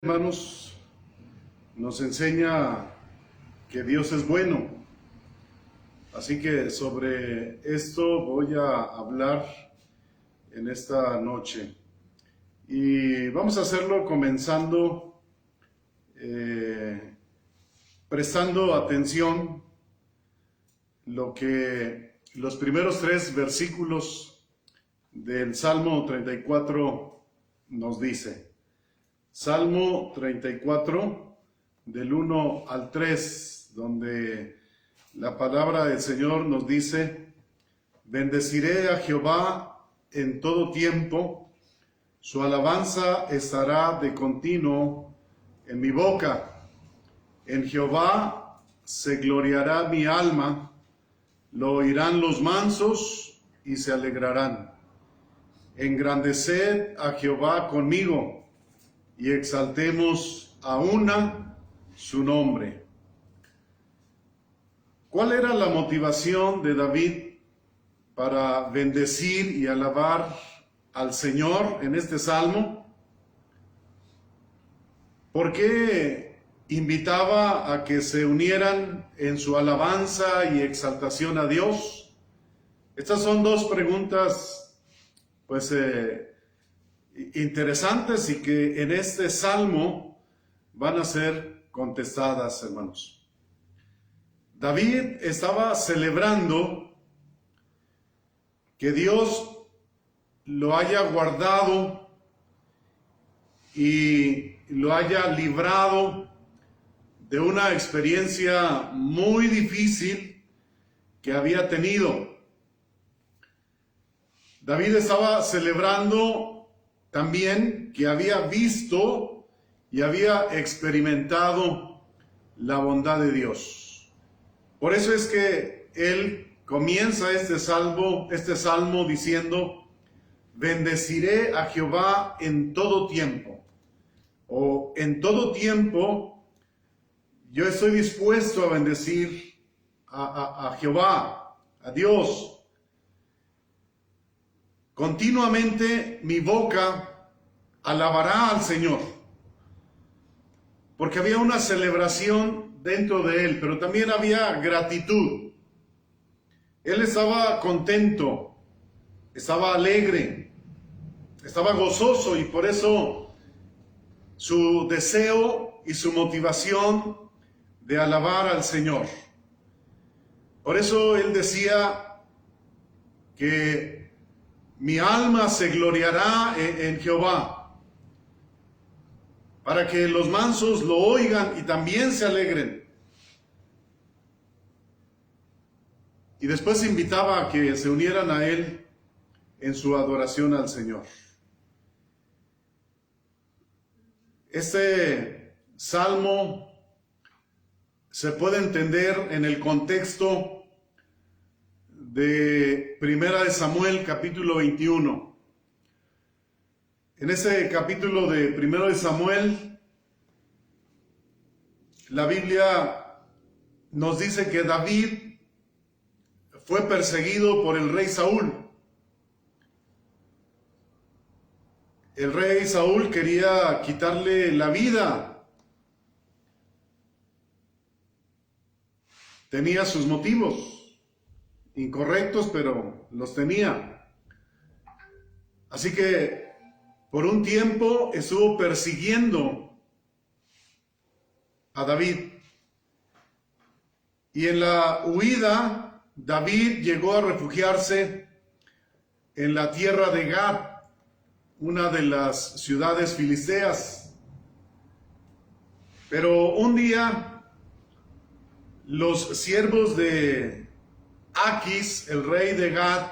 Hermanos, nos enseña que Dios es bueno. Así que sobre esto voy a hablar en esta noche. Y vamos a hacerlo comenzando prestando atención lo que los primeros 3 versículos del Salmo 34 nos dice. Salmo 34, del 1 al 3, donde la palabra del Señor nos dice: bendeciré a Jehová en todo tiempo, su alabanza estará de continuo en mi boca. En Jehová se gloriará mi alma, lo oirán los mansos y se alegrarán. Engrandeced a Jehová conmigo, y exaltemos a una su nombre. ¿Cuál era la motivación de David para bendecir y alabar al Señor en este salmo? ¿Por qué invitaba a que se unieran en su alabanza y exaltación a Dios? Estas son 2 preguntas, interesantes y que en este salmo van a ser contestadas, hermanos. David estaba celebrando que Dios lo haya guardado y lo haya librado de una experiencia muy difícil que había tenido. David estaba celebrando también que había visto y había experimentado la bondad de Dios. Por eso es que él comienza este salmo diciendo: bendeciré a Jehová en todo tiempo. O en todo tiempo yo estoy dispuesto a bendecir a Jehová, a Dios. Continuamente mi boca alabará al Señor, porque había una celebración dentro de él, pero también había gratitud. Él estaba contento, estaba alegre, estaba gozoso, y por eso su deseo y su motivación de alabar al Señor. Por eso él decía que mi alma se gloriará en Jehová, para que los mansos lo oigan y también se alegren. Y después invitaba a que se unieran a él en su adoración al Señor. Este salmo se puede entender en el contexto de Primera de Samuel, capítulo 21. En ese capítulo de Primero de Samuel, la Biblia nos dice que David fue perseguido por el rey Saúl. El rey Saúl quería quitarle la vida. Tenía sus motivos incorrectos, pero los tenía. Así que por un tiempo estuvo persiguiendo a David. Y en la huida, David llegó a refugiarse en la tierra de Gad, una de las ciudades filisteas. Pero un día, los siervos de Aquis, el rey de Gad,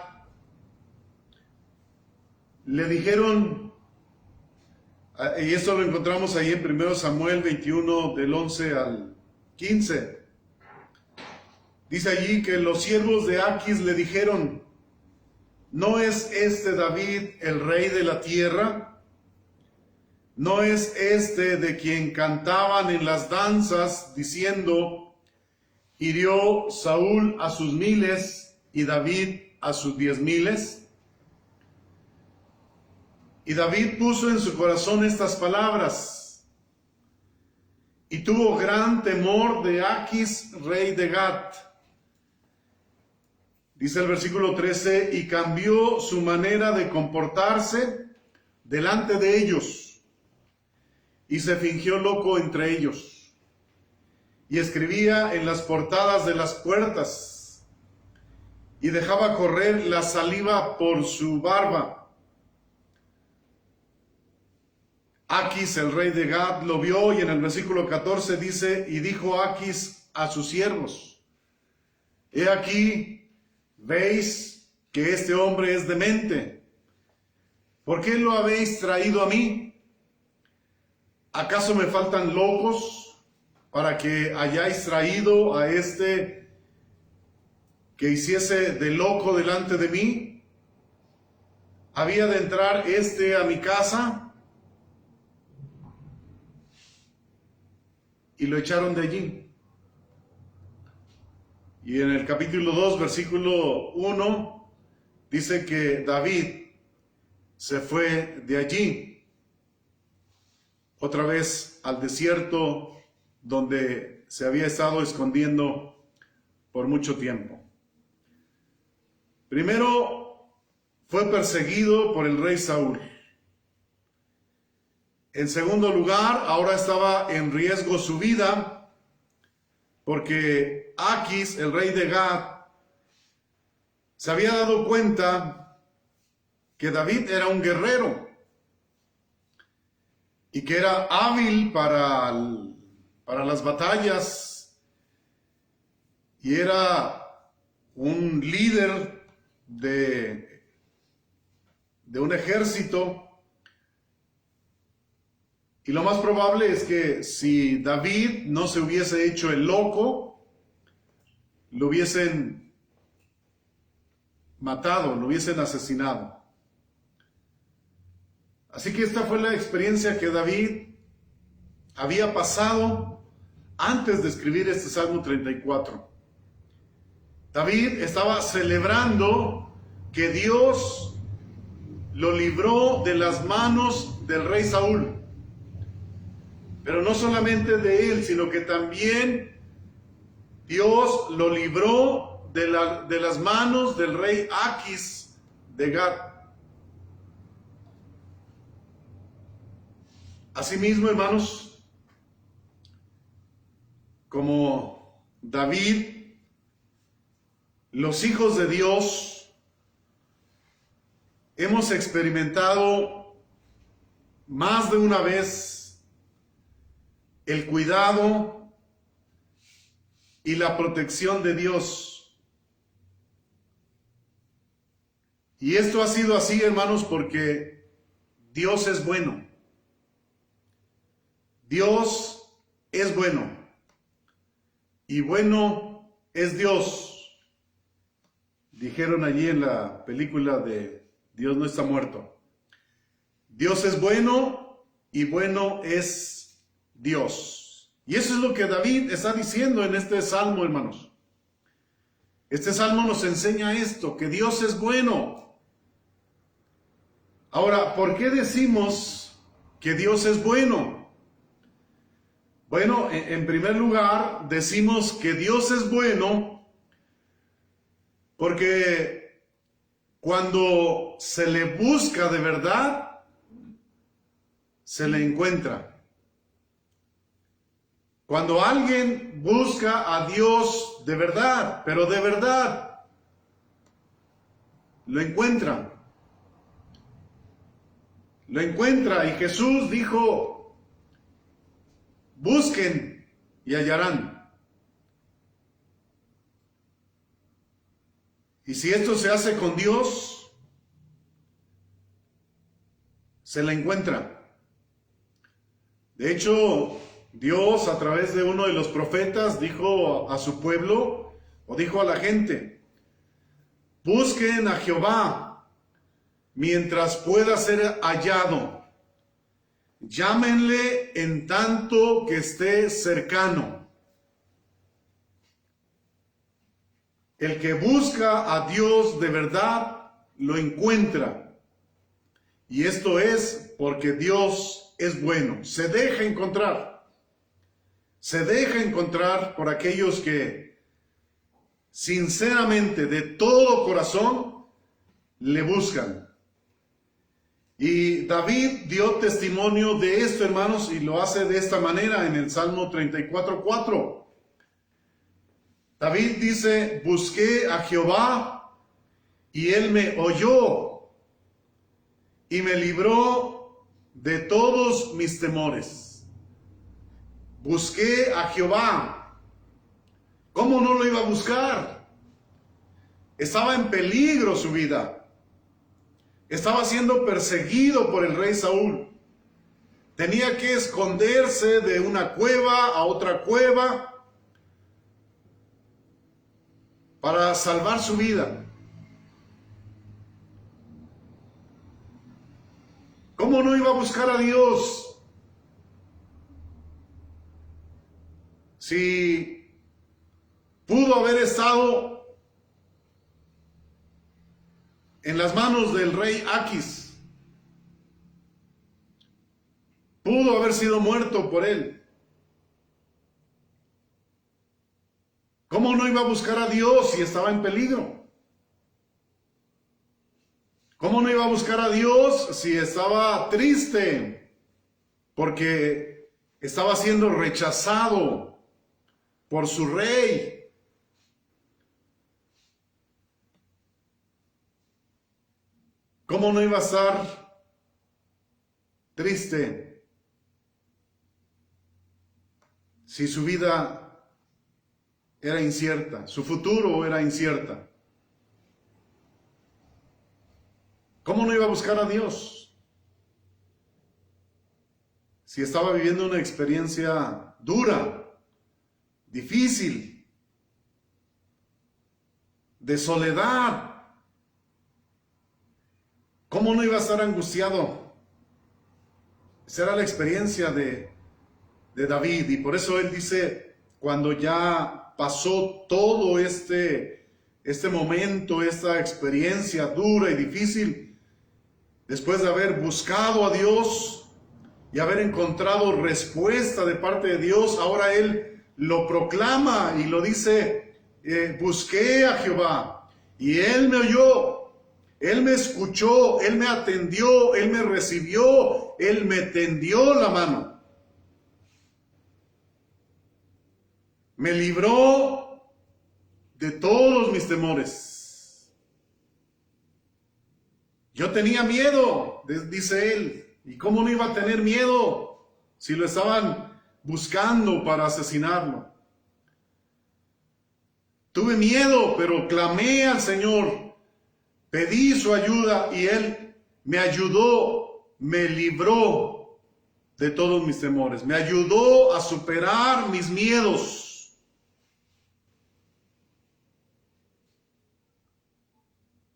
le dijeron, y esto lo encontramos ahí en 1 Samuel 21, del 11 al 15. Dice allí que los siervos de Aquis le dijeron: ¿no es este David el rey de la tierra? ¿No es este de quien cantaban en las danzas diciendo: hirió Saúl a sus 1000 y David a sus 10,000? Y David puso en su corazón estas palabras: y tuvo gran temor de Aquis, rey de Gat. Dice el versículo 13, y cambió su manera de comportarse delante de ellos, y se fingió loco entre ellos, y escribía en las portadas de las puertas, y dejaba correr la saliva por su barba. Aquis, el rey de Gat, lo vio, y en el versículo 14 dice, y dijo Aquis a sus siervos, he aquí, veis que este hombre es demente. ¿Por qué lo habéis traído a mí? ¿Acaso me faltan locos para que hayáis traído a este que hiciese de loco delante de mí? ¿Había de entrar este a mi casa? Y lo echaron de allí. Y en el capítulo 2, versículo 1, dice que David se fue de allí, otra vez al desierto donde se había estado escondiendo por mucho tiempo. Primero fue perseguido por el rey Saúl. En segundo lugar, ahora estaba en riesgo su vida, porque Aquis, el rey de Gat, se había dado cuenta que David era un guerrero y que era hábil para las batallas y era un líder de un ejército. Y lo más probable es que si David no se hubiese hecho el loco, lo hubiesen matado, lo hubiesen asesinado. Así que esta fue la experiencia que David había pasado antes de escribir este Salmo 34. David estaba celebrando que Dios lo libró de las manos del rey Saúl. Pero no solamente de él, sino que también Dios lo libró de las manos del rey Aquis de Gat. Asimismo, hermanos, como David, los hijos de Dios hemos experimentado más de una vez el cuidado y la protección de Dios. Y esto ha sido así, hermanos, porque Dios es bueno. Dios es bueno. Y bueno es Dios. Dijeron allí en la película de Dios no está muerto. Dios es bueno y bueno es Dios. Y eso es lo que David está diciendo en este salmo, hermanos. Este salmo nos enseña esto, que Dios es bueno. Ahora, ¿por qué decimos que Dios es bueno? Bueno, en primer lugar, decimos que Dios es bueno porque cuando se le busca de verdad, se le encuentra. Cuando alguien busca a Dios de verdad, pero de verdad, lo encuentra. Lo encuentra, y Jesús dijo, busquen y hallarán. Y si esto se hace con Dios, se le encuentra. De hecho, Dios a través de uno de los profetas dijo a su pueblo, o dijo a la gente, busquen a Jehová mientras pueda ser hallado. Llámenle en tanto que esté cercano. El que busca a Dios de verdad, lo encuentra. Y esto es porque Dios es bueno, se deja encontrar. se deja encontrar por aquellos que sinceramente, de todo corazón, le buscan. Y David dio testimonio de esto, hermanos, y lo hace de esta manera en el Salmo 34:4. David dice: busqué a Jehová y él me oyó y me libró de todos mis temores. Busqué a Jehová. ¿Cómo no lo iba a buscar? Estaba en peligro su vida. Estaba siendo perseguido por el rey Saúl. Tenía que esconderse de una cueva a otra cueva para salvar su vida. ¿Cómo no iba a buscar a Dios? Si pudo haber estado en las manos del rey Aquis, pudo haber sido muerto por él. ¿Cómo no iba a buscar a Dios si estaba en peligro? ¿Cómo no iba a buscar a Dios si estaba triste porque estaba siendo rechazado por su rey? ¿Cómo no iba a estar triste si su vida era incierta, su futuro era incierta? ¿Cómo no iba a buscar a Dios si estaba viviendo una experiencia dura, difícil, de soledad? ¿Cómo no iba a estar angustiado? Esa era la experiencia de David, y por eso él dice, cuando ya pasó todo este momento, esta experiencia dura y difícil, después de haber buscado a Dios y haber encontrado respuesta de parte de Dios, ahora él lo proclama y lo dice: busqué a Jehová y él me oyó. Él me escuchó, Él me atendió, Él me recibió, Él me tendió la mano. Me libró de todos mis temores. Yo tenía miedo, dice él. ¿Y cómo no iba a tener miedo si lo estaban buscando para asesinarlo? Tuve miedo, pero clamé al Señor. Pedí su ayuda y Él me ayudó, me libró de todos mis temores, me ayudó a superar mis miedos.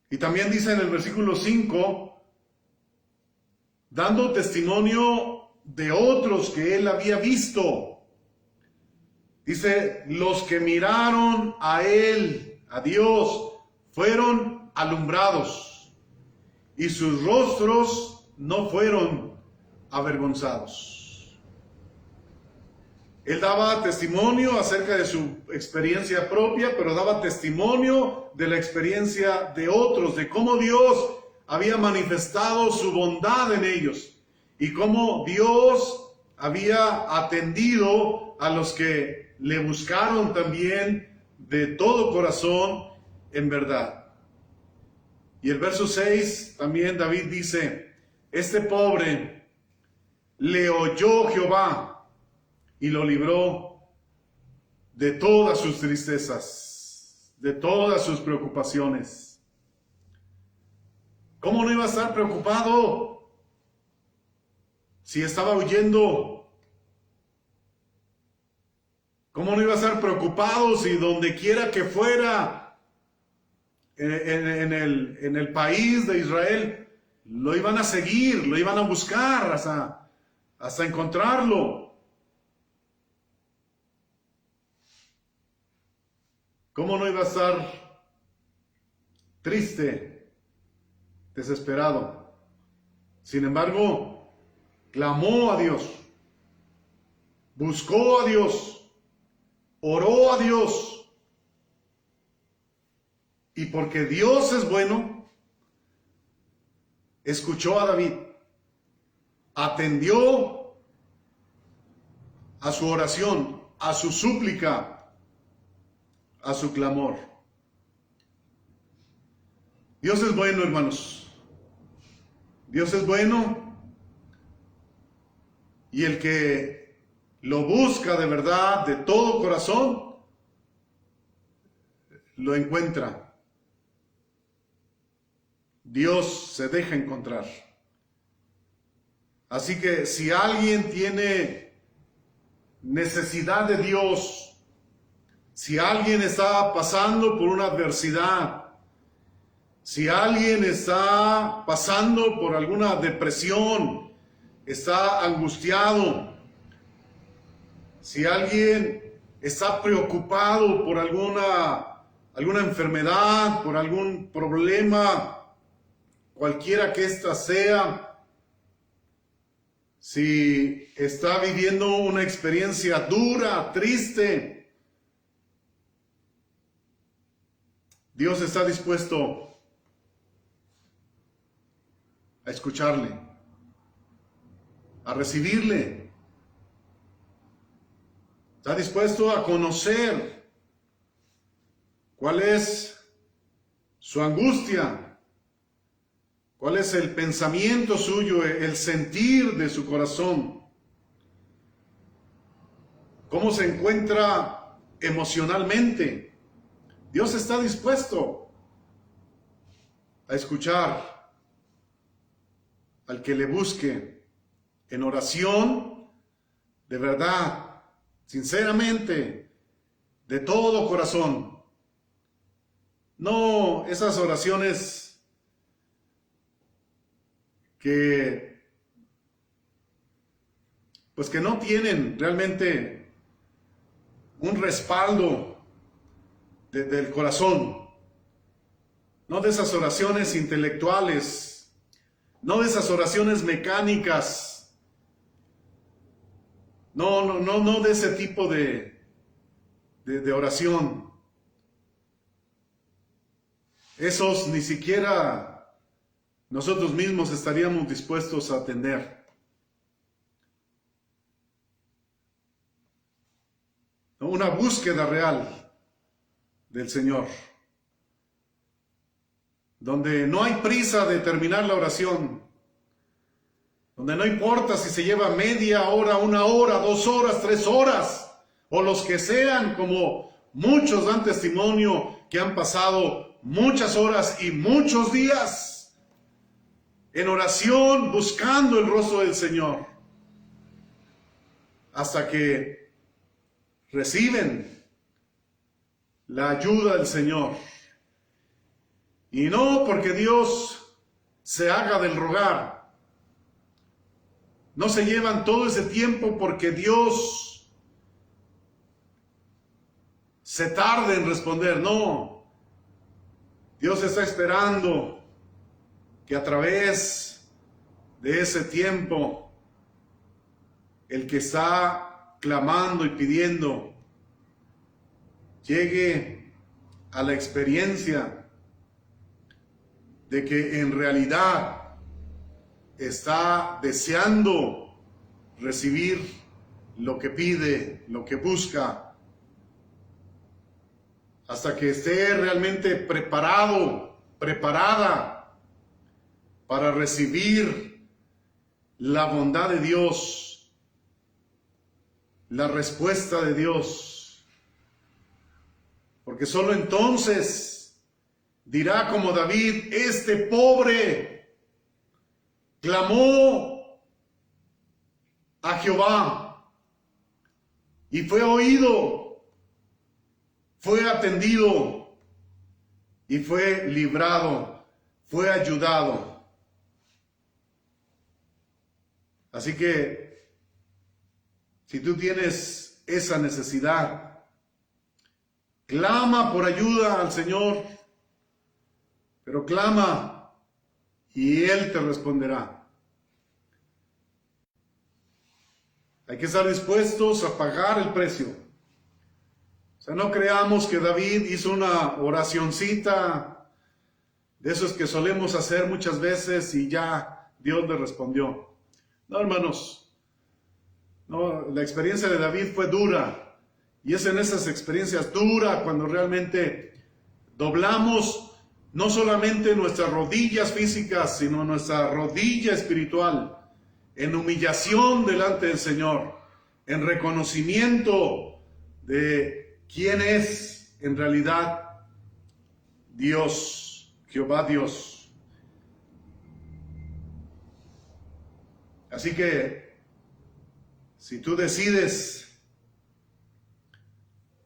Y también dice en el versículo 5, dando testimonio de otros que Él había visto. Dice: los que miraron a Él, a Dios, fueron alumbrados, y sus rostros no fueron avergonzados. Él daba testimonio acerca de su experiencia propia, pero daba testimonio de la experiencia de otros, de cómo Dios había manifestado su bondad en ellos, y cómo Dios había atendido a los que le buscaron también de todo corazón en verdad. Y el verso 6 también David dice: este pobre le oyó Jehová y lo libró de todas sus tristezas, de todas sus preocupaciones. ¿Cómo no iba a estar preocupado si estaba huyendo? ¿Cómo no iba a estar preocupado si donde quiera que fuera en el país de Israel lo iban a seguir, lo iban a buscar hasta encontrarlo? ¿Cómo no iba a estar triste, desesperado? Sin embargo, clamó a Dios. buscó a Dios, oró a Dios. Y porque Dios es bueno, escuchó a David, atendió a su oración, a su súplica, a su clamor. Dios es bueno, hermanos. Dios es bueno, y el que lo busca de verdad, de todo corazón, lo encuentra. Dios se deja encontrar. Así que si alguien tiene necesidad de Dios, si alguien está pasando por una adversidad, si alguien está pasando por alguna depresión, está angustiado, si alguien está preocupado por alguna enfermedad, por algún problema, cualquiera que ésta sea, si está viviendo una experiencia dura, triste, Dios está dispuesto a escucharle, a recibirle. Está dispuesto a conocer cuál es su angustia, cuál es el pensamiento suyo, el sentir de su corazón, cómo se encuentra emocionalmente. Dios está dispuesto a escuchar al que le busque en oración, de verdad, sinceramente, de todo corazón. No esas oraciones que no tienen realmente un respaldo del corazón. No de esas oraciones intelectuales, no de esas oraciones mecánicas, no de ese tipo de oración. Esos ni siquiera nosotros mismos estaríamos dispuestos a atender. Una búsqueda real del Señor, donde no hay prisa de terminar la oración, donde no importa si se lleva media hora, 1 hora, 2 horas, 3 horas, o los que sean, como muchos dan testimonio que han pasado muchas horas y muchos días en oración, buscando el rostro del Señor, hasta que reciben la ayuda del Señor. Y no porque Dios se haga del rogar. No se llevan todo ese tiempo porque Dios se tarde en responder. No. Dios está esperando que a través de ese tiempo, el que está clamando y pidiendo llegue a la experiencia de que en realidad está deseando recibir lo que pide, lo que busca, hasta que esté realmente preparado, preparada para recibir la bondad de Dios, la respuesta de Dios. Porque solo entonces dirá como David: este pobre clamó a Jehová y fue oído, fue atendido y fue librado, fue ayudado. Así que si tú tienes esa necesidad, clama por ayuda al Señor, pero clama y Él te responderá. Hay que estar dispuestos a pagar el precio. O sea, no creamos que David hizo una oracioncita de esos que solemos hacer muchas veces y ya Dios le respondió. No, hermanos, no, la experiencia de David fue dura. Y es en esas experiencias duras cuando realmente doblamos no solamente nuestras rodillas físicas, sino nuestra rodilla espiritual, en humillación delante del Señor, en reconocimiento de quién es en realidad Dios, Jehová Dios. Así que, si tú decides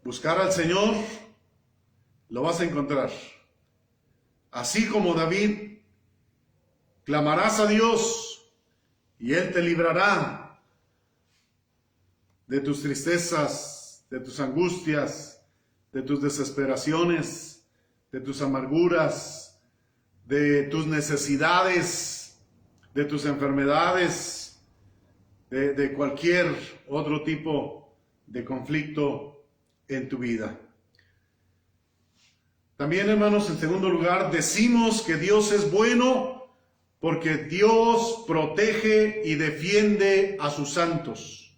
buscar al Señor, lo vas a encontrar. Así como David, clamarás a Dios y Él te librará de tus tristezas, de tus angustias, de tus desesperaciones, de tus amarguras, de tus necesidades, de tus enfermedades, de cualquier otro tipo de conflicto en tu vida. También, hermanos, en segundo lugar, decimos que Dios es bueno porque Dios protege y defiende a sus santos.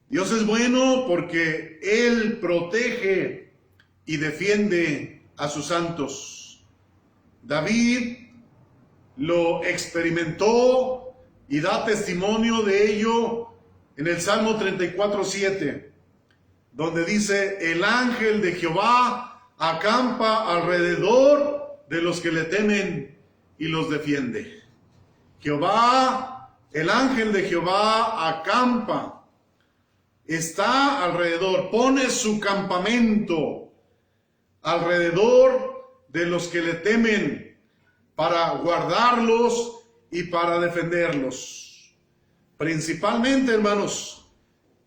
Dios es bueno porque Él protege y defiende a sus santos. David lo experimentó y da testimonio de ello en el Salmo 34:7, donde dice: el ángel de Jehová acampa alrededor de los que le temen y los defiende. Jehová, el ángel de Jehová acampa, está alrededor, pone su campamento alrededor de los que le temen para guardarlos y para defenderlos. Principalmente, hermanos,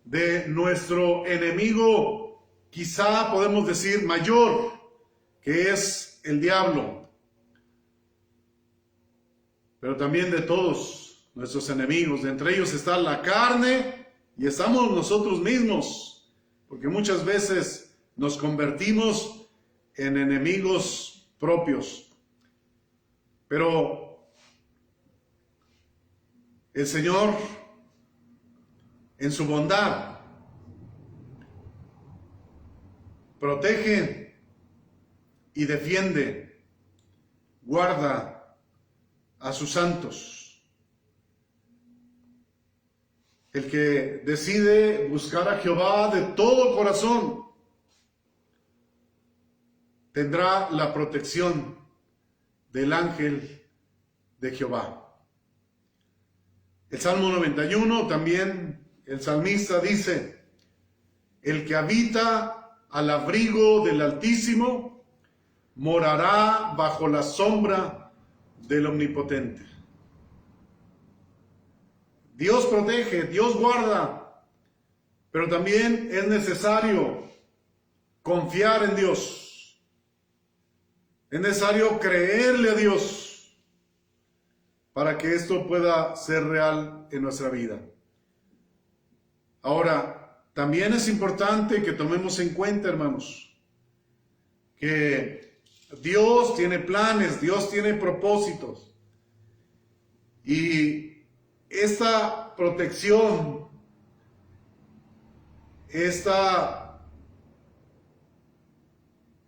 de nuestro enemigo, quizá podemos decir mayor, que es el diablo, pero también de todos nuestros enemigos. De entre ellos está la carne y estamos nosotros mismos, porque muchas veces nos convertimos en enemigos propios. Pero el Señor, en su bondad, protege y defiende, guarda a sus santos. El que decide buscar a Jehová de todo corazón tendrá la protección del ángel de Jehová. El Salmo 91 también, el salmista dice: el que habita al abrigo del Altísimo morará bajo la sombra del Omnipotente. Dios protege, Dios guarda, pero también es necesario confiar en Dios. Es necesario creerle a Dios para que esto pueda ser real en nuestra vida. Ahora, también es importante que tomemos en cuenta, hermanos, que Dios tiene planes, Dios tiene propósitos. Y esta protección, esta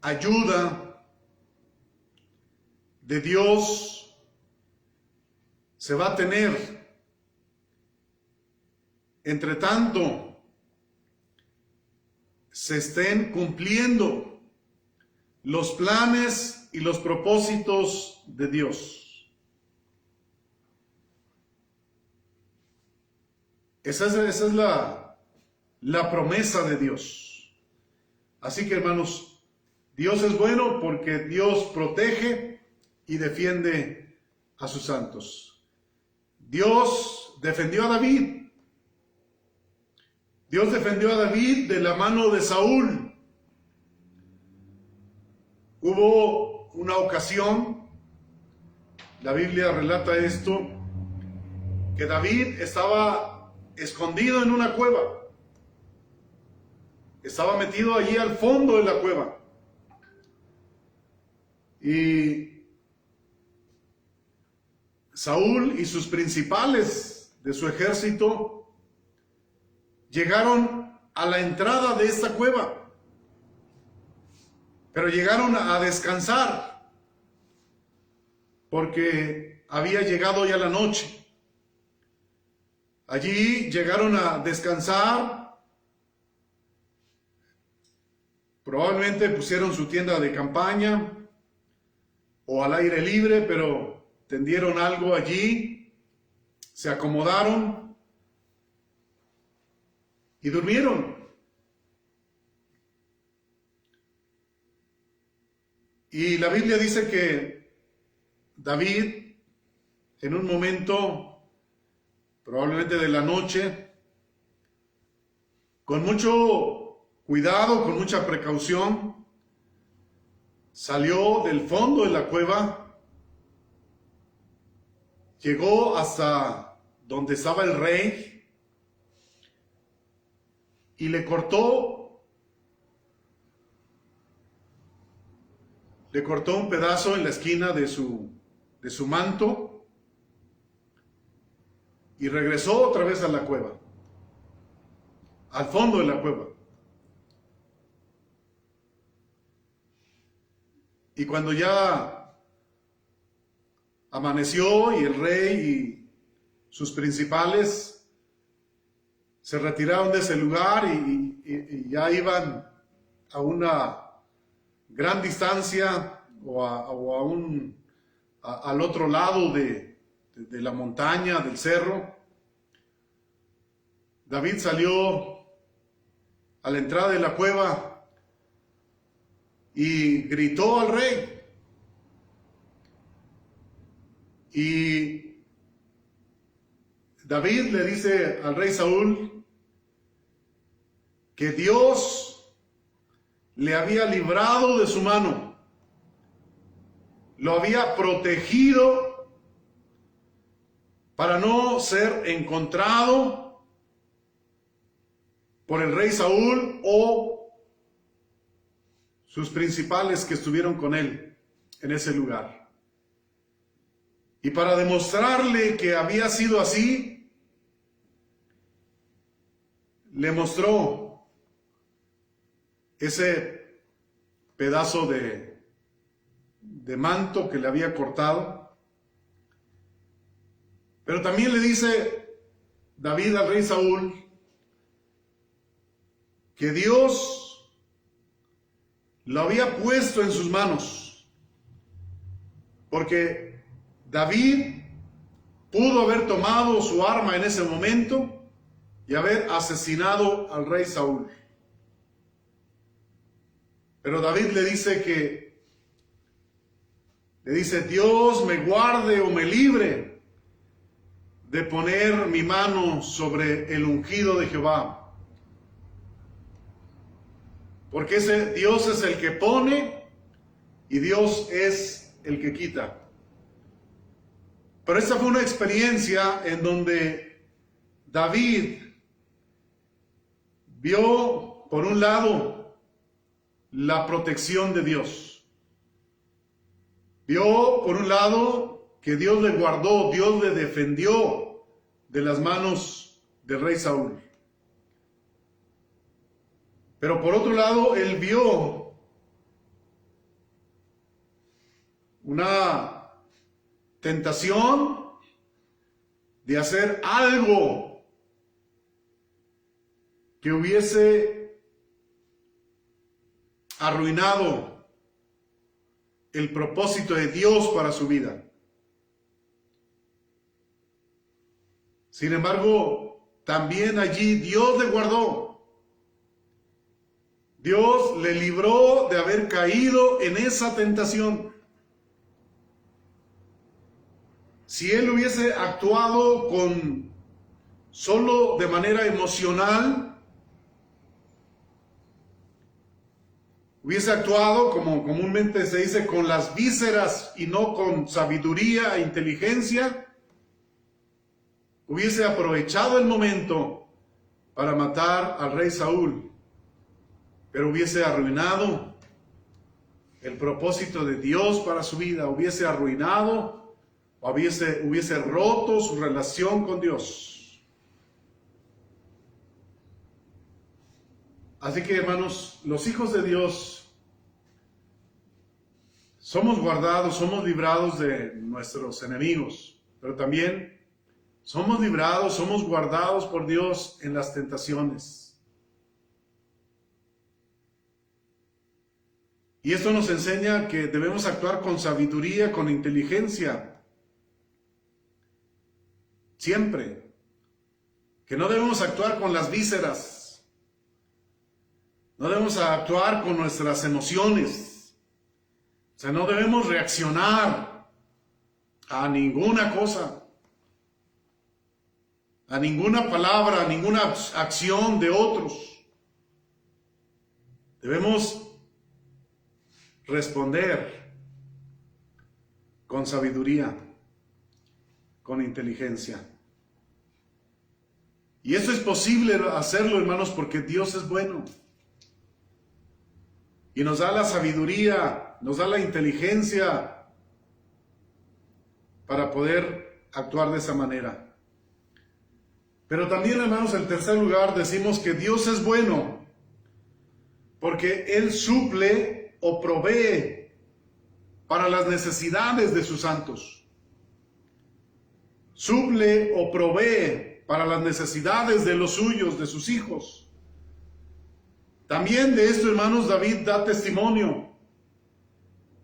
ayuda de Dios se va a tener. Entre tanto, se estén cumpliendo los planes y los propósitos de Dios. Esa es la promesa de Dios. Así que, hermanos, Dios es bueno porque Dios protege y defiende a sus santos. Dios defendió a David. Dios defendió a David de la mano de Saúl. Hubo una ocasión, la Biblia relata esto, que David estaba escondido en una cueva. Estaba metido allí al fondo de la cueva. Y Saúl y sus principales de su ejército llegaron a la entrada de esta cueva, pero llegaron a descansar porque había llegado ya la noche. Allí llegaron a descansar, probablemente pusieron su tienda de campaña o al aire libre, pero tendieron algo allí, se acomodaron y durmieron. Y la Biblia dice que David, en un momento, probablemente de la noche, con mucho cuidado, con mucha precaución, salió del fondo de la cueva, llegó hasta donde estaba el rey y le cortó un pedazo en la esquina de su manto y regresó otra vez a la cueva, al fondo de la cueva. Y cuando ya amaneció y el rey y sus principales se retiraron de ese lugar y ya iban a una gran distancia al otro lado de la montaña, del cerro, David salió a la entrada de la cueva y gritó al rey. Y David le dice al rey Saúl que Dios le había librado de su mano, lo había protegido para no ser encontrado por el rey Saúl o sus principales que estuvieron con él en ese lugar. Y para demostrarle que había sido así, le mostró ese pedazo de manto que le había cortado. Pero también le dice David al rey Saúl que Dios lo había puesto en sus manos, porque David pudo haber tomado su arma en ese momento y haber asesinado al rey Saúl. Pero David le dice Dios me guarde o me libre de poner mi mano sobre el ungido de Jehová. Porque ese Dios es el que pone y Dios es el que quita. Pero esta fue una experiencia en donde David vio, por un lado, la protección de Dios. Vio, por un lado, que Dios le guardó, Dios le defendió de las manos del rey Saúl. Pero por otro lado, él vio una tentación de hacer algo que hubiese arruinado el propósito de Dios para su vida. Sin embargo, también allí Dios le guardó. Dios le libró de haber caído en esa tentación. Si él hubiese actuado solo de manera emocional, hubiese actuado, como comúnmente se dice, con las vísceras y no con sabiduría e inteligencia, hubiese aprovechado el momento para matar al rey Saúl, pero hubiese arruinado el propósito de Dios para su vida, hubiese arruinado o hubiese roto su relación con Dios. Así que, hermanos, los hijos de Dios somos guardados, somos librados de nuestros enemigos, pero también somos librados, somos guardados por Dios en las tentaciones. Y esto nos enseña que debemos actuar con sabiduría, con inteligencia, siempre. Que no debemos actuar con las vísceras, no debemos actuar con nuestras emociones. O sea, no debemos reaccionar a ninguna cosa, a ninguna palabra, a ninguna acción de otros. Debemos responder con sabiduría, con inteligencia. Y eso es posible hacerlo, hermanos, porque Dios es bueno. Y nos da la sabiduría, nos da la inteligencia para poder actuar de esa manera. Pero también, hermanos, en tercer lugar, decimos que Dios es bueno porque Él suple o provee para las necesidades de sus santos. Suple o provee para las necesidades de los suyos, de sus hijos. También de esto, hermanos, David da testimonio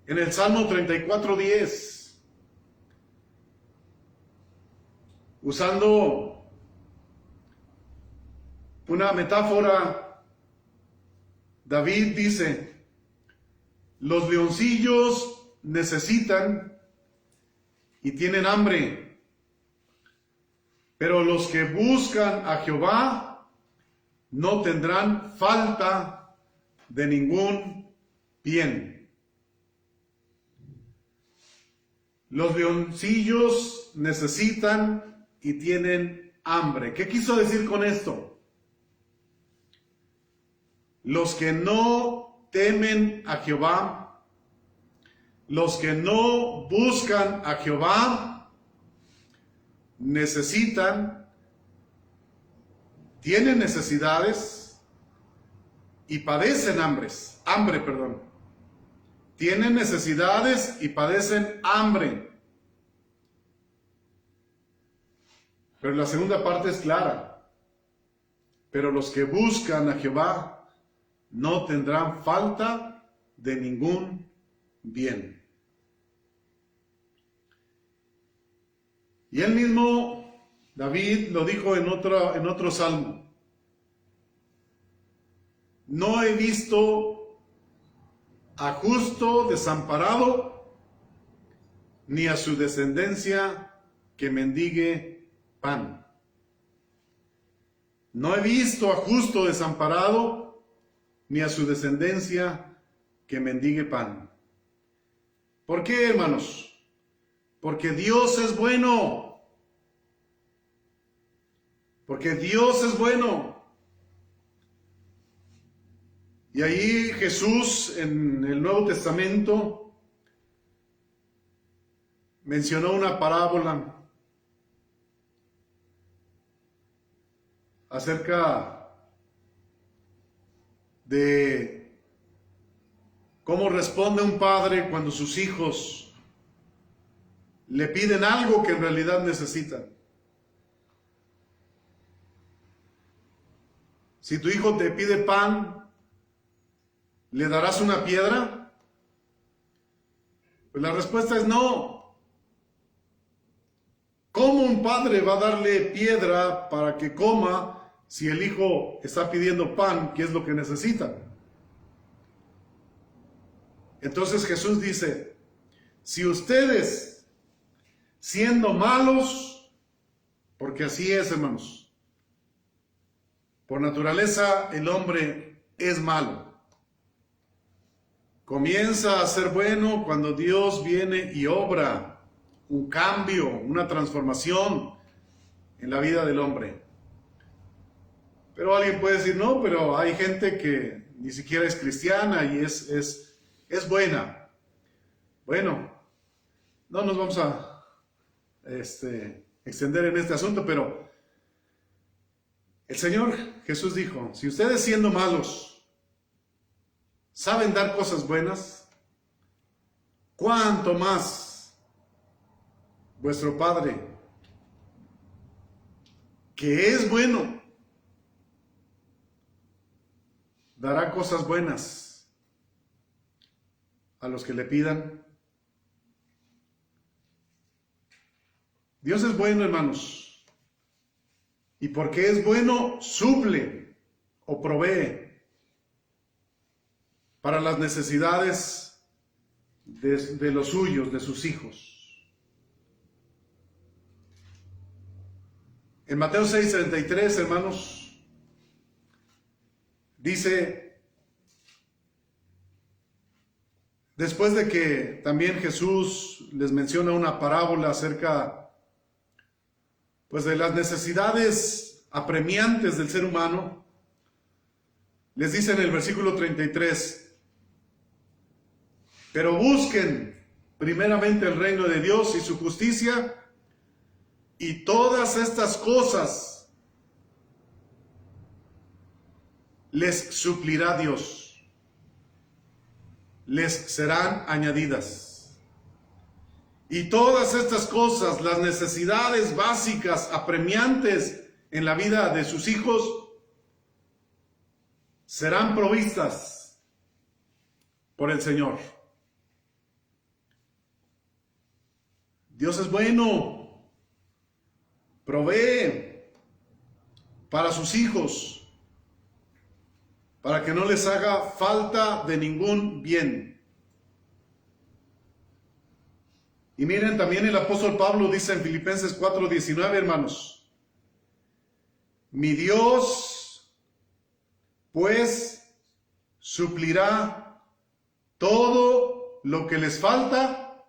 en el Salmo 34:10, usando una metáfora. David dice: los leoncillos necesitan y tienen hambre, pero los que buscan a Jehová no tendrán falta de ningún bien. Los leoncillos necesitan y tienen hambre. ¿Qué quiso decir con esto? Los que no temen a Jehová, los que no buscan a Jehová, tienen necesidades y padecen hambre. Tienen necesidades y padecen hambre. Pero la segunda parte es clara. Pero los que buscan a Jehová no tendrán falta de ningún bien. Y él mismo, David, lo dijo en otro salmo: no he visto a justo desamparado, ni a su descendencia que mendigue pan. No he visto a justo desamparado, ni a su descendencia que mendigue pan. ¿Por qué, hermanos? Porque Dios es bueno. Porque Dios es bueno. Y ahí Jesús en el Nuevo Testamento mencionó una parábola acerca de cómo responde un padre cuando sus hijos le piden algo que en realidad necesitan. Si tu hijo te pide pan, ¿le darás una piedra? Pues la respuesta es no. ¿Cómo un padre va a darle piedra para que coma si el hijo está pidiendo pan, que es lo que necesita? Entonces Jesús dice: si ustedes, siendo malos, porque así es, hermanos, por naturaleza el hombre es malo, comienza a ser bueno cuando Dios viene y obra un cambio, una transformación en la vida del hombre. Pero alguien puede decir, no, pero hay gente que ni siquiera es cristiana y es buena. Bueno, no nos vamos a extender en este asunto, pero el Señor Jesús dijo, si ustedes siendo malos saben dar cosas buenas, ¿cuánto más vuestro Padre, que es bueno, dará cosas buenas a los que le pidan? Dios es bueno, hermanos, y porque es bueno, suple o provee para las necesidades de los suyos, de sus hijos. En Mateo 6:33, hermanos, dice, después de que también Jesús les menciona una parábola acerca pues de las necesidades apremiantes del ser humano, les dice en el versículo 33, pero busquen primeramente el reino de Dios y su justicia, y todas estas cosas les suplirá Dios, les serán añadidas. Y todas estas cosas, las necesidades básicas, apremiantes en la vida de sus hijos, serán provistas por el Señor. Dios es bueno, provee para sus hijos, para que no les haga falta de ningún bien. Y miren, también el apóstol Pablo dice en Filipenses 4:19, hermanos, mi Dios, pues, suplirá todo lo que les falta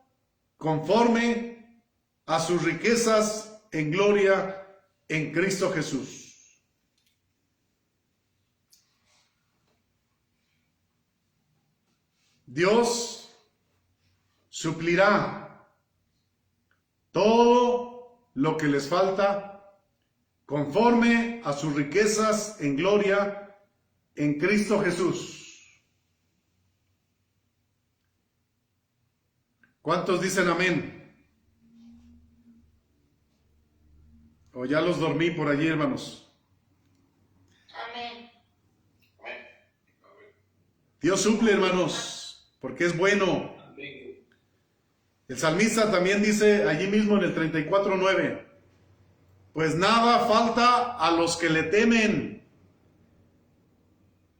conforme a sus riquezas en gloria en Cristo Jesús. Dios suplirá todo lo que les falta conforme a sus riquezas en gloria en Cristo Jesús. ¿Cuántos dicen amén? ¿O ya los dormí por allí, hermanos? Amén. Dios suple, hermanos, porque es bueno. El salmista también dice allí mismo en el 34:9, pues nada falta a los que le temen.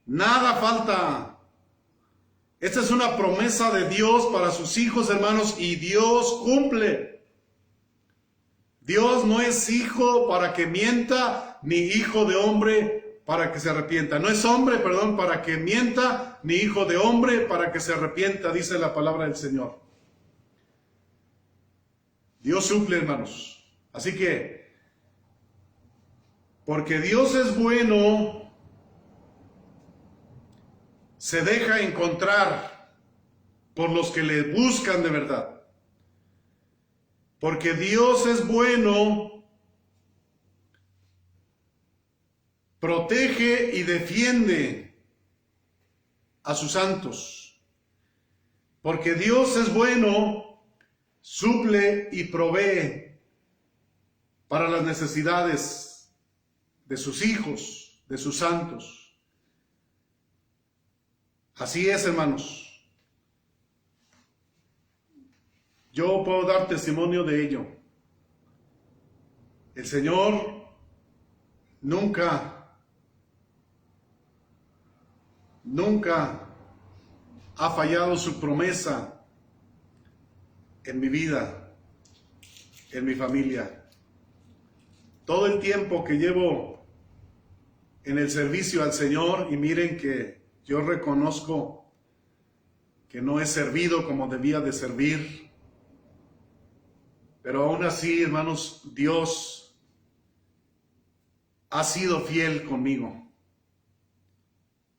Nada falta. Esta es una promesa de Dios para sus hijos, hermanos, y Dios cumple. Dios no es hijo para que mienta, ni hijo de hombre para que se arrepienta. No es hombre, perdón, para que mienta, ni hijo de hombre para que se arrepienta, dice la palabra del Señor. Dios suple, hermanos. Así que, porque Dios es bueno, se deja encontrar por los que le buscan de verdad. Porque Dios es bueno, protege y defiende a sus santos. Porque Dios es bueno, suple y provee para las necesidades de sus hijos, de sus santos. Así es, hermanos. Yo puedo dar testimonio de ello. El Señor nunca ha fallado su promesa en mi vida, en mi familia. Todo el tiempo que llevo en el servicio al Señor, y miren que yo reconozco que no he servido como debía de servir, pero aún así, hermanos, Dios ha sido fiel conmigo,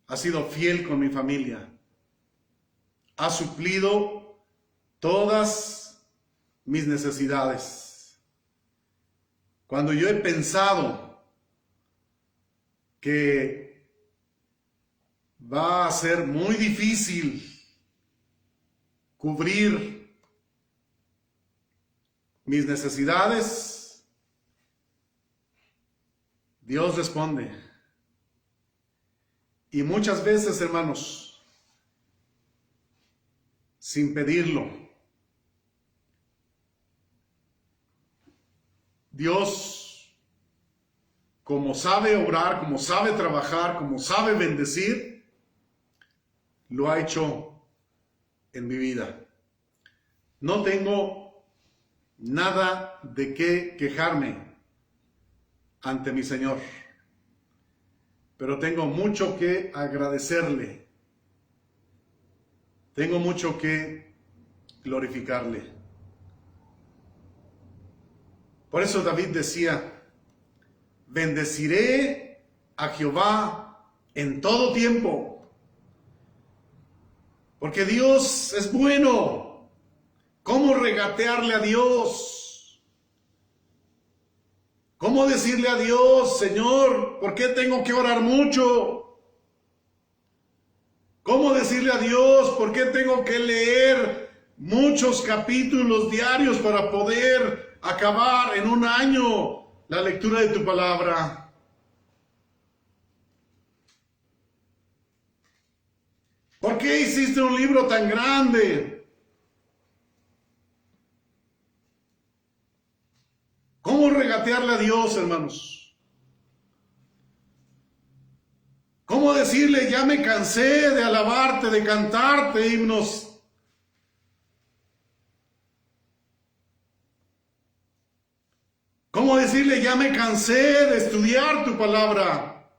ha sido fiel con mi familia, ha suplido todas mis necesidades. Cuando yo he pensado que va a ser muy difícil cubrir mis necesidades, Dios responde. Y muchas veces, hermanos, sin pedirlo, Dios, como sabe obrar, como sabe trabajar, como sabe bendecir, lo ha hecho en mi vida. No tengo nada de qué quejarme ante mi Señor, pero tengo mucho que agradecerle, tengo mucho que glorificarle. Por eso David decía, bendeciré a Jehová en todo tiempo, porque Dios es bueno. ¿Cómo regatearle a Dios? ¿Cómo decirle a Dios, Señor, por qué tengo que orar mucho? ¿Cómo decirle a Dios, por qué tengo que leer muchos capítulos diarios para poder acabar en un año la lectura de tu palabra? ¿Por qué hiciste un libro tan grande? ¿Cómo regatearle a Dios, hermanos? ¿Cómo decirle, ya me cansé de alabarte, de cantarte himnos? ¿Cómo decirle, ya me cansé de estudiar tu palabra?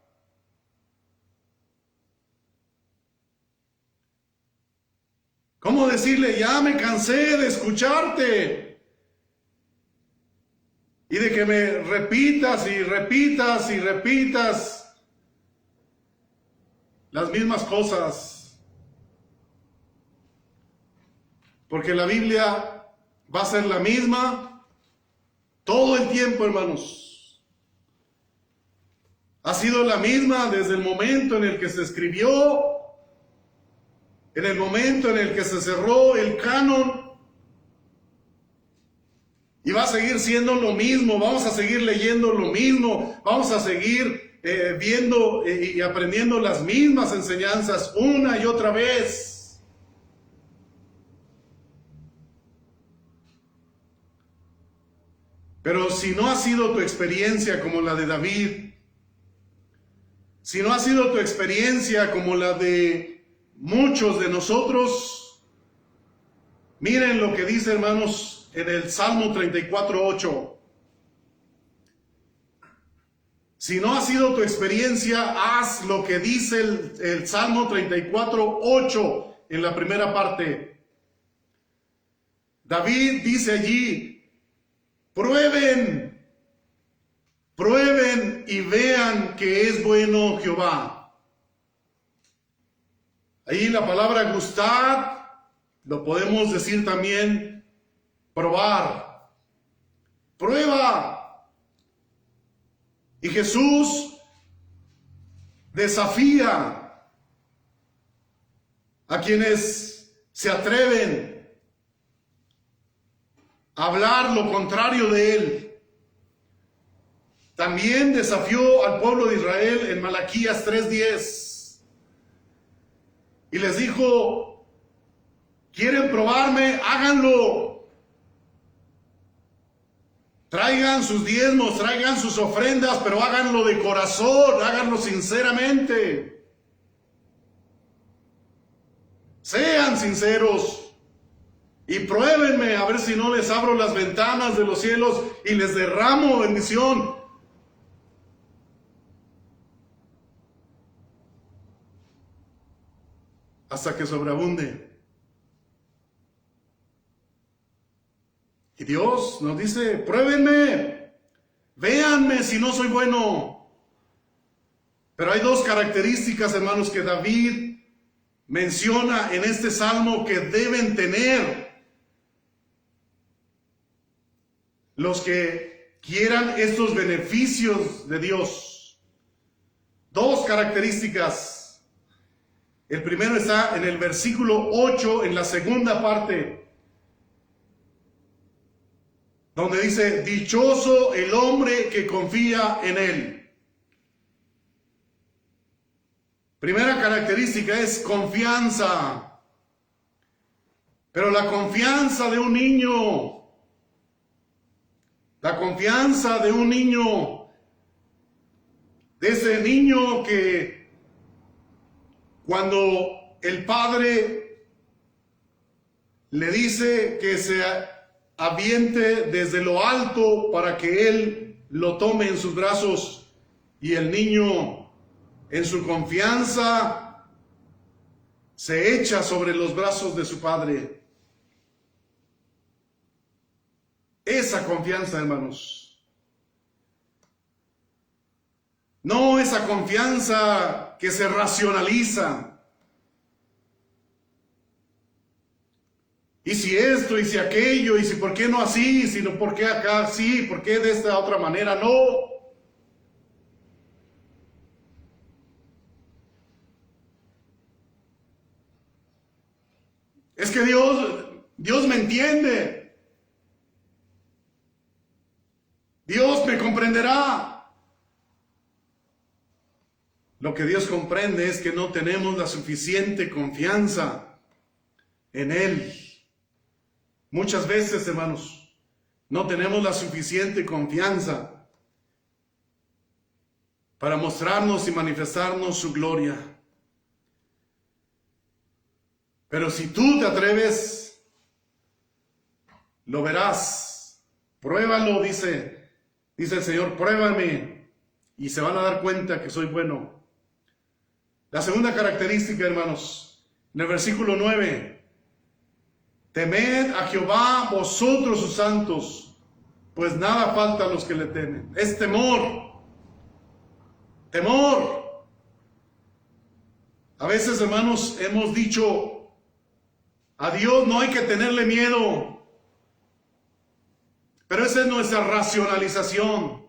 ¿Cómo decirle, ya me cansé de escucharte? Y de que me repitas y repitas y repitas las mismas cosas. Porque la Biblia va a ser la misma todo el tiempo, hermanos. Ha sido la misma desde el momento en el que se escribió, en el momento en el que se cerró el canon. Y va a seguir siendo lo mismo, vamos a seguir leyendo lo mismo, vamos a seguir viendo y aprendiendo las mismas enseñanzas una y otra vez. Pero si no ha sido tu experiencia como la de David, si no ha sido tu experiencia como la de muchos de nosotros, miren lo que dice, hermanos, en el Salmo 34:8. Si no ha sido tu experiencia, haz lo que dice el Salmo 34:8 en la primera parte. David dice allí, prueben y vean que es bueno Jehová. Ahí la palabra gustad, lo podemos decir también probar, prueba. Y Jesús desafía a quienes se atreven a hablar lo contrario de él. También desafió al pueblo de Israel en Malaquías 3:10 y les dijo, ¿quieren probarme? Háganlo. Traigan sus diezmos, traigan sus ofrendas, pero háganlo de corazón, háganlo sinceramente. Sean sinceros y pruébenme a ver si no les abro las ventanas de los cielos y les derramo bendición. Hasta que sobreabunde. Y Dios nos dice, pruébenme, véanme si no soy bueno. Pero hay dos características, hermanos, que David menciona en este salmo que deben tener los que quieran estos beneficios de Dios. Dos características. El primero está en el versículo 8, en la segunda parte, donde dice: dichoso el hombre que confía en él. Primera característica es confianza. Pero la confianza de un niño, la confianza de un niño, de ese niño que cuando el padre le dice que se aviente desde lo alto para que él lo tome en sus brazos, y el niño en su confianza se echa sobre los brazos de su padre. Esa confianza, hermanos. No esa confianza que se racionaliza. Y si esto, y si aquello, y si por qué no así, sino por qué acá sí, por qué de esta otra manera no. Es que Dios me entiende. Dios me comprenderá. Lo que Dios comprende es que no tenemos la suficiente confianza en Él. Muchas veces, hermanos, no tenemos la suficiente confianza para mostrarnos y manifestarnos su gloria. Pero si tú te atreves, lo verás. Pruébalo, dice el Señor, pruébame y se van a dar cuenta que soy bueno. La segunda característica, hermanos, en el versículo 9, temed a Jehová vosotros sus santos, pues nada falta a los que le temen. Es temor. Temor. A veces, hermanos, hemos dicho: a Dios no hay que tenerle miedo. Pero esa es nuestra racionalización.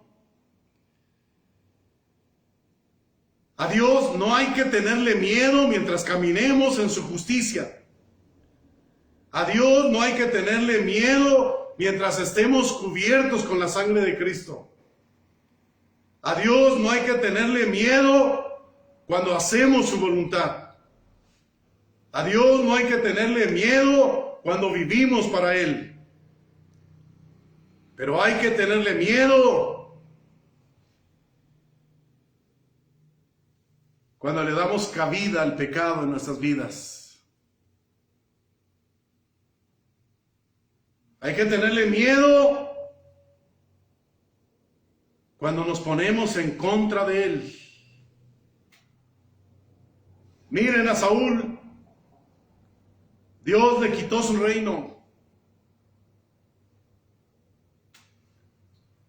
A Dios no hay que tenerle miedo mientras caminemos en su justicia. A Dios no hay que tenerle miedo mientras estemos cubiertos con la sangre de Cristo. A Dios no hay que tenerle miedo cuando hacemos su voluntad. A Dios no hay que tenerle miedo cuando vivimos para Él. Pero hay que tenerle miedo cuando le damos cabida al pecado en nuestras vidas. Hay que tenerle miedo cuando nos ponemos en contra de Él. Miren a Saúl. Dios le quitó su reino.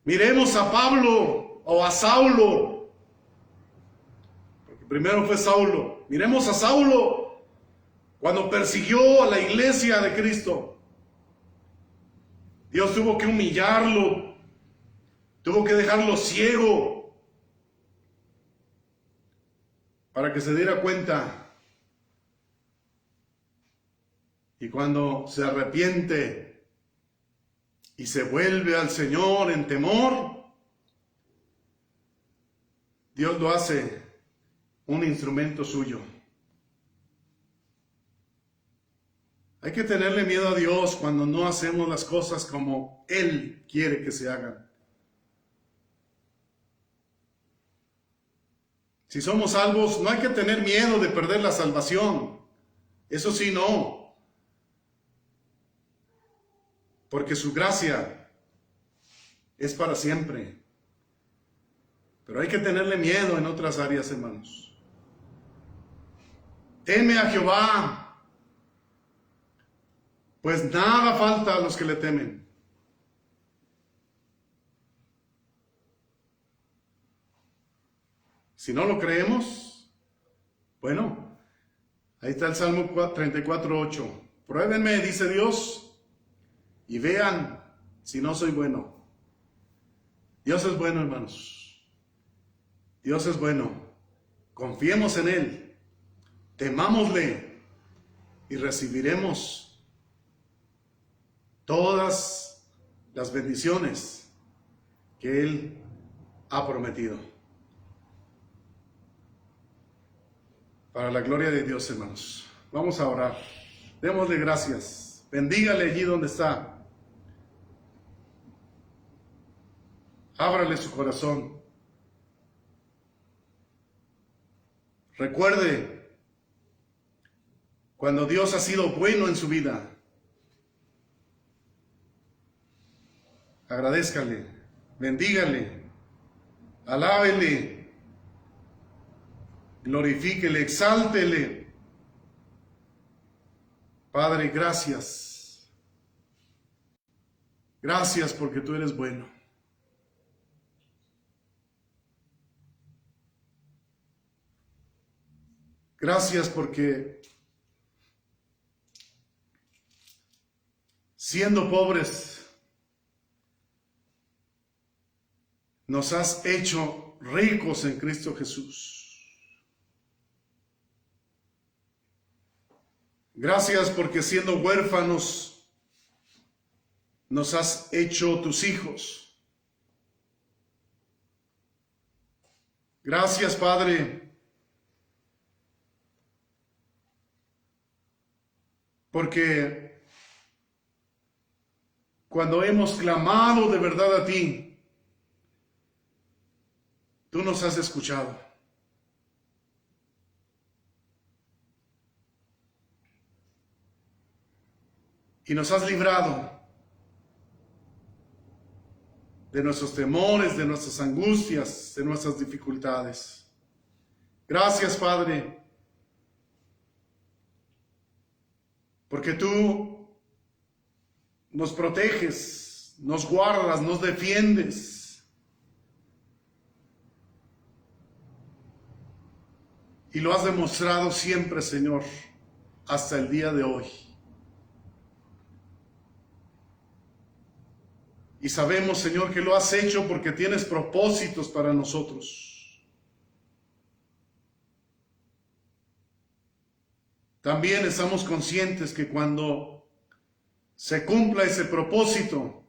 Miremos a Pablo o a Saulo, porque primero fue Saulo. Miremos a Saulo cuando persiguió a la iglesia de Cristo. Dios tuvo que humillarlo, tuvo que dejarlo ciego para que se diera cuenta. Y cuando se arrepiente y se vuelve al Señor en temor, Dios lo hace un instrumento suyo. Hay que tenerle miedo a Dios cuando no hacemos las cosas como Él quiere que se hagan. Si somos salvos, no hay que tener miedo de perder la salvación. Eso sí, no. Porque su gracia es para siempre. Pero hay que tenerle miedo en otras áreas, hermanos. Teme a Jehová, pues nada falta a los que le temen. Si no lo creemos, bueno, ahí está el Salmo 34:8. Pruébenme, dice Dios, y vean si no soy bueno. Dios es bueno, hermanos. Dios es bueno. Confiemos en Él, temámosle y recibiremos todas las bendiciones que Él ha prometido. Para la gloria de Dios, hermanos. Vamos a orar. Démosle gracias. Bendígale allí donde está. Ábrale su corazón. Recuerde cuando Dios ha sido bueno en su vida. Agradézcale, bendígale, alábele, glorifíquele, exáltele. Padre, gracias. Gracias porque tú eres bueno. Gracias porque siendo pobres nos has hecho ricos en Cristo Jesús. Gracias porque siendo huérfanos nos has hecho tus hijos. Gracias, Padre, porque cuando hemos clamado de verdad a ti, tú nos has escuchado. Y nos has librado de nuestros temores, de nuestras angustias, de nuestras dificultades. Gracias, Padre, porque tú nos proteges, nos guardas, nos defiendes. Y lo has demostrado siempre, Señor, hasta el día de hoy. Y sabemos, Señor, que lo has hecho porque tienes propósitos para nosotros. También estamos conscientes que cuando se cumpla ese propósito,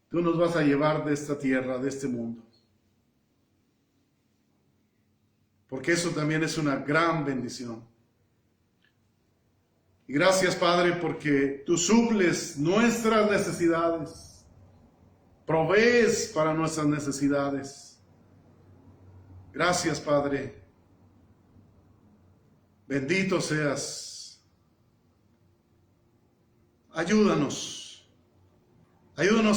tú nos vas a llevar de esta tierra, de este mundo. Porque eso también es una gran bendición. Y gracias, Padre, porque tú suples nuestras necesidades, provees para nuestras necesidades. Gracias, Padre. Bendito seas. Ayúdanos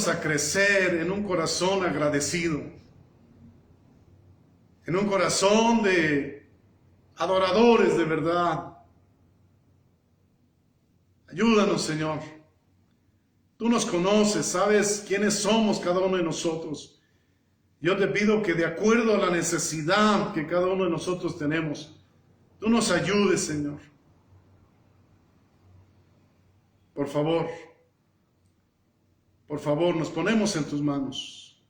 a crecer en un corazón agradecido, en un corazón de adoradores de verdad. Ayúdanos, Señor. Tú nos conoces, sabes quiénes somos cada uno de nosotros. Yo te pido que de acuerdo a la necesidad que cada uno de nosotros tenemos, tú nos ayudes, Señor. Por favor, nos ponemos en tus manos.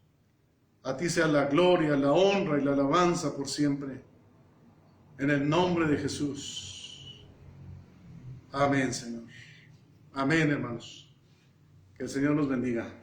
A ti sea la gloria, la honra y la alabanza por siempre. En el nombre de Jesús. Amén, Señor. Amén, hermanos. Que el Señor nos bendiga.